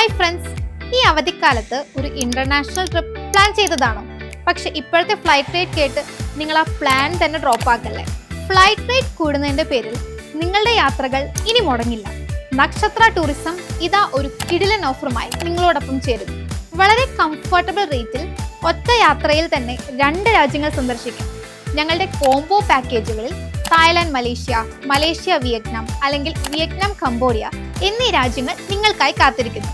Hi friends, ഈ അവധിക്കാലത്ത് ഒരു ഇന്റർനാഷണൽ ട്രിപ്പ് പ്ലാൻ ചെയ്തതാണോ? പക്ഷെ ഇപ്പോഴത്തെ ഫ്ലൈറ്റ് റേറ്റ് കേട്ട് നിങ്ങൾ ആ പ്ലാൻ തന്നെ ഡ്രോപ്പ് ആക്കല്ലേ. ഫ്ലൈറ്റ് റേറ്റ് കൂടുന്നതിന്റെ പേരിൽ നിങ്ങളുടെ യാത്രകൾ ഇനി മുടങ്ങില്ല. നക്ഷത്ര ടൂറിസം ഇതാ ഒരു കിടിലൻ ഓഫറുമായി നിങ്ങളോടൊപ്പം ചേരുന്നു. വളരെ കംഫർട്ടബിൾ റേറ്റിൽ ഒറ്റ യാത്രയിൽ തന്നെ 2 രാജ്യങ്ങൾ സന്ദർശിക്കാം. ഞങ്ങളുടെ കോംബോ പാക്കേജുകളിൽ തായ്ലാൻഡ് മലേഷ്യ, മലേഷ്യ വിയറ്റ്നാം അല്ലെങ്കിൽ വിയറ്റ്നാം കംബോഡിയ എന്നീ രാജ്യങ്ങൾ നിങ്ങൾക്കായി കാത്തിരിക്കുന്നു.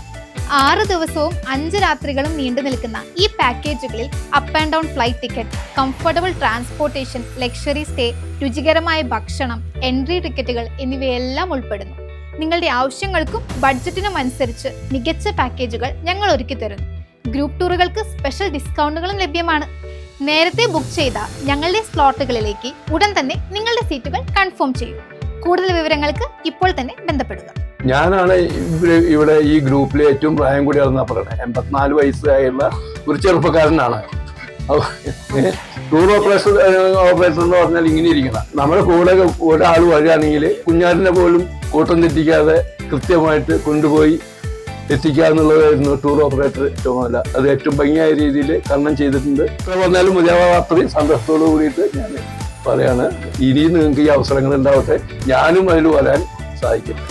6 ദിവസവും 5 രാത്രികളും നീണ്ടു നിൽക്കുന്ന ഈ പാക്കേജുകളിൽ up and down flight ticket, comfortable transportation, luxury stay, രുചികരമായ ഭക്ഷണം, എൻട്രി ടിക്കറ്റുകൾ എന്നിവയെല്ലാം ഉൾപ്പെടുന്നു. നിങ്ങളുടെ ആവശ്യങ്ങൾക്കും ബഡ്ജറ്റിനും അനുസരിച്ച് മികച്ച പാക്കേജുകൾ ഞങ്ങൾ ഒരുക്കി തരുന്നു. ഗ്രൂപ്പ് ടൂറുകൾക്ക് സ്പെഷ്യൽ ഡിസ്കൗണ്ടുകളും ലഭ്യമാണ്. നേരത്തെ ബുക്ക് ചെയ്ത ഞങ്ങളുടെ സ്ലോട്ടുകളിലേക്ക് ഉടൻ തന്നെ നിങ്ങളുടെ സീറ്റുകൾ കൺഫേം ചെയ്യും. കൂടുതൽ വിവരങ്ങൾക്ക് ഇപ്പോൾ തന്നെ ബന്ധപ്പെടുക. ഞാനാണ് ഇവിടെ ഈ ഗ്രൂപ്പിലെ ഏറ്റവും പ്രായം കൂടി ആണെന്നാ പറയണേ. 84 വയസ്സായുള്ള ഒരു ചെറുപ്പക്കാരനാണ്. ടൂർ ഓപ്പറേറ്റർ എന്ന് പറഞ്ഞാൽ ഇങ്ങനെ ഇരിക്കണം. നമ്മുടെ കൂടെ ഒരാൾ വരികയാണെങ്കിൽ കുഞ്ഞാറിനെ പോലും കൂട്ടം തെറ്റിക്കാതെ കൃത്യമായിട്ട് കൊണ്ടുപോയി എത്തിക്കുക എന്നുള്ളതായിരുന്നു ടൂർ ഓപ്പറേറ്റർ ചുമതല. അത് ഏറ്റവും ഭംഗിയായ രീതിയിൽ കർണം ചെയ്തിട്ടുണ്ട്. എത്ര വന്നാലും മതിയാവാത്രയും സന്തോഷത്തോടു കൂടിയിട്ട് ഞാൻ പറയാണ്. ഇനിയും നിങ്ങൾക്ക് ഈ അവസരങ്ങൾ ഉണ്ടാവട്ടെ. ഞാനും അതിൽ വരാൻ സാധിക്കട്ടെ.